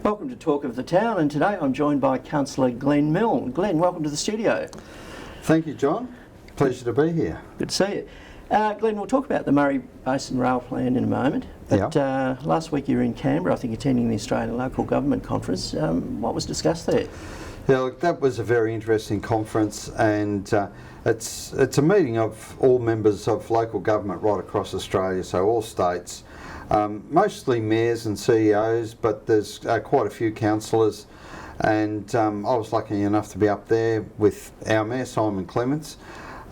Welcome to Talk of the Town, and today I'm joined by Councillor Glenn Milne. Glenn, welcome to the studio. Thank you, John. Pleasure to be here. Good to see you. Glenn, we'll talk about the Murray Basin Rail Plan in a moment, but last week you were in Canberra, I think, attending the Australian Local Government Conference. What was discussed there? Yeah, look, that was a very interesting conference, and it's a meeting of all members of local government right across Australia, so all states, mostly mayors and CEOs, but there's quite a few councillors, and I was lucky enough to be up there with our Mayor, Simon Clements.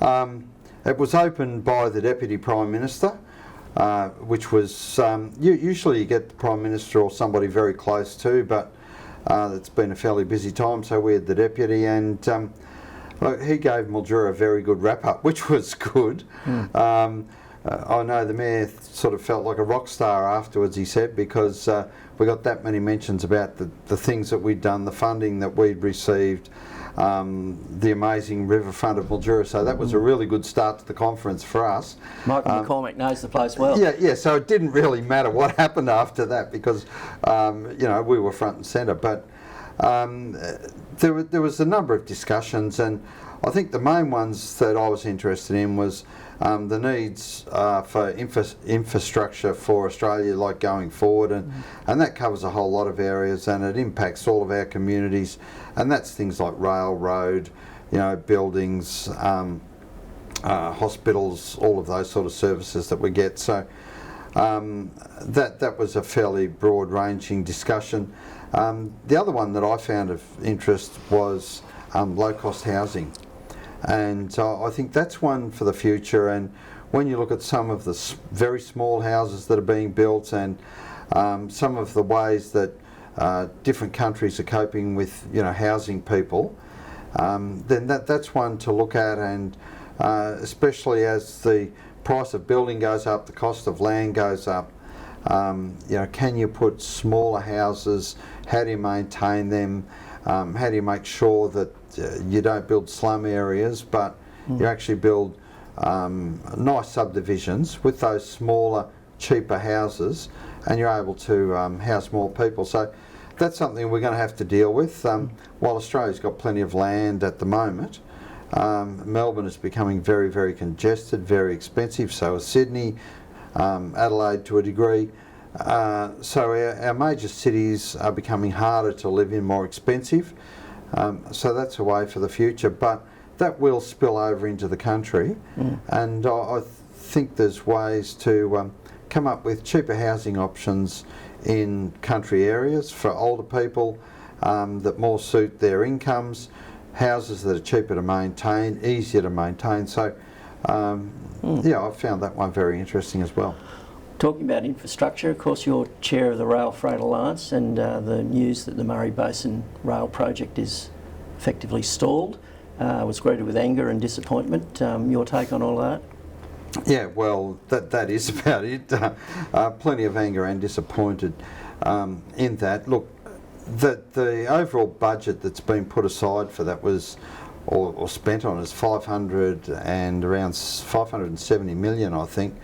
It was opened by the Deputy Prime Minister, which was, usually you get the Prime Minister or somebody very close to, but it's been a fairly busy time, so we had the Deputy, and he gave Mildura a very good wrap-up, which was good. I know the Mayor sort of felt like a rock star afterwards, he said, because we got that many mentions about the things that we'd done, the funding that we'd received, the amazing riverfront of Mildura, so that was a really good start to the conference for us. Michael McCormick knows the place well. Yeah, so it didn't really matter what happened after that because, we were front and centre, but there was a number of discussions, and I think the main ones that I was interested in was the needs for infrastructure for Australia, like going forward, and that covers a whole lot of areas, and it impacts all of our communities, and that's things like rail, road, buildings, hospitals, all of those sort of services that we get. So that was a fairly broad-ranging discussion. The other one that I found of interest was low-cost housing. And I think that's one for the future, and when you look at some of the very small houses that are being built, and some of the ways that different countries are coping with housing people, then that's one to look at, and especially as the price of building goes up, the cost of land goes up, can you put smaller houses, how do you maintain them, how do you make sure that you don't build slum areas, but you actually build nice subdivisions with those smaller, cheaper houses, and you're able to house more people. So that's something we're going to have to deal with. While Australia's got plenty of land at the moment, Melbourne is becoming very, very congested, very expensive, so is Sydney, Adelaide to a degree. So our major cities are becoming harder to live in, more expensive. So that's a way for the future, but that will spill over into the country, and I think there's ways to come up with cheaper housing options in country areas for older people that more suit their incomes, houses that are cheaper to maintain, easier to maintain. So I found that one very interesting as well. Talking about infrastructure, of course you're chair of the Rail Freight Alliance, and the news that the Murray Basin Rail Project is effectively stalled was greeted with anger and disappointment. Your take on all of that? Yeah, well, that is about it. Plenty of anger and disappointed in that. Look, the overall budget that's been put aside for that was, or spent on, is around 570 million, I think.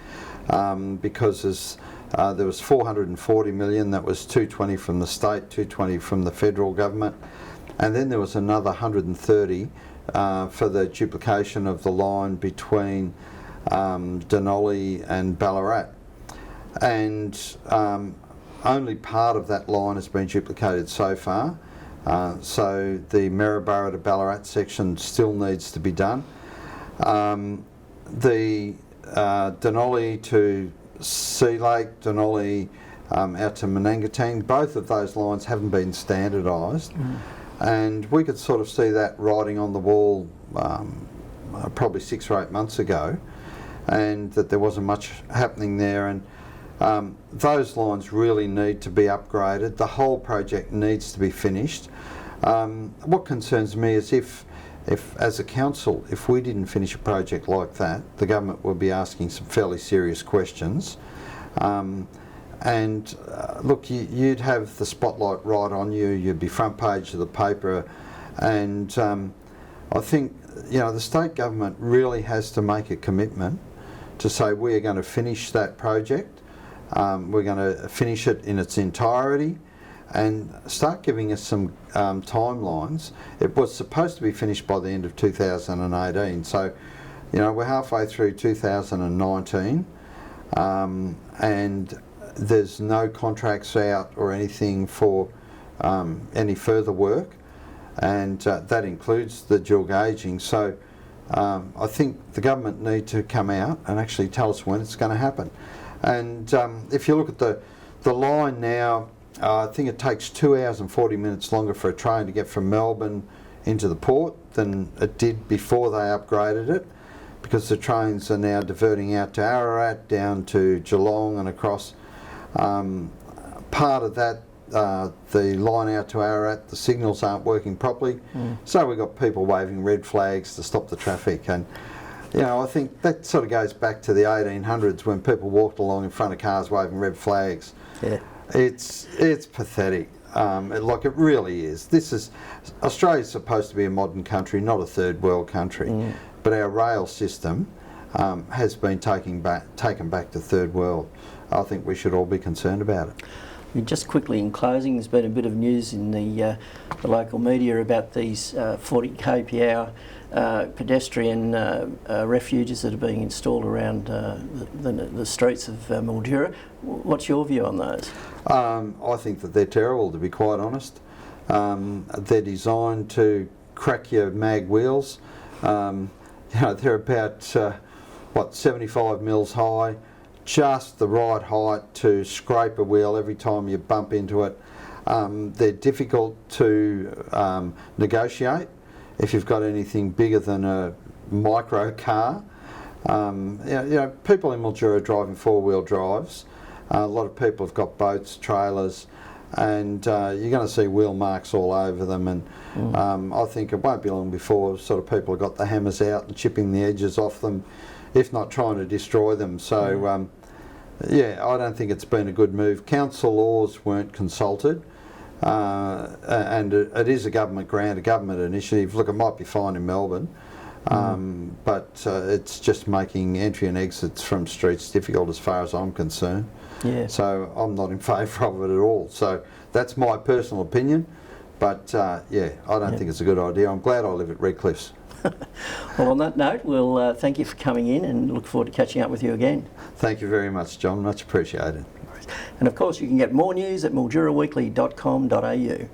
Because there was 440 million, that was 220 from the state, 220 from the federal government, and then there was another 130 for the duplication of the line between Denali and Ballarat, and only part of that line has been duplicated so far, so the Maryborough to Ballarat section still needs to be done. The Denali to Sea Lake, Denali out to Menangatang, both of those lines haven't been standardised, and we could sort of see that writing on the wall probably 6 or 8 months ago, and that there wasn't much happening there, and those lines really need to be upgraded. The whole project needs to be finished. What concerns me is if as a council, if we didn't finish a project like that, the government would be asking some fairly serious questions. Look, you'd have the spotlight right on you, you'd be front page of the paper, and I think the state government really has to make a commitment to say we are going to finish that project, we're going to finish it in its entirety, and start giving us some timelines. It was supposed to be finished by the end of 2018, so we're halfway through 2019, and there's no contracts out or anything for any further work, and that includes the dual gauging. So I think the government need to come out and actually tell us when it's going to happen. And if you look at the line now, I think it takes 2 hours and 40 minutes longer for a train to get from Melbourne into the port than it did before they upgraded it, because the trains are now diverting out to Ararat, down to Geelong and across. Part of that, the line out to Ararat, the signals aren't working properly, so we've got people waving red flags to stop the traffic. And I think that sort of goes back to the 1800s when people walked along in front of cars waving red flags. Yeah. It's pathetic. It really is. Australia's supposed to be a modern country, not a third world country, but our rail system has been taken back to third world. I think we should all be concerned about it. Just quickly in closing, there's been a bit of news in the local media about these 40 kph pedestrian refuges that are being installed around the streets of Mildura. What's your view on those? I think that they're terrible, to be quite honest. They're designed to crack your mag wheels. They're about 75 mils high, just the right height to scrape a wheel every time you bump into it. They're difficult to negotiate if you've got anything bigger than a micro car. People in Mildura are driving four-wheel drives. A lot of people have got boats, trailers, and you're going to see wheel marks all over them. And I think it won't be long before sort of people have got the hammers out and chipping the edges off them, if not trying to destroy them. So I don't think it's been a good move. Councillors weren't consulted, and it is a government grant, a government initiative. Look, it might be fine in Melbourne, but it's just making entry and exits from streets difficult as far as I'm concerned. Yeah. So I'm not in favour of it at all. So that's my personal opinion, but I don't think it's a good idea. I'm glad I live at Redcliffs. Well, on that note, we'll thank you for coming in and look forward to catching up with you again. Thank you very much, John. Much appreciated. And of course, you can get more news at milduraweekly.com.au.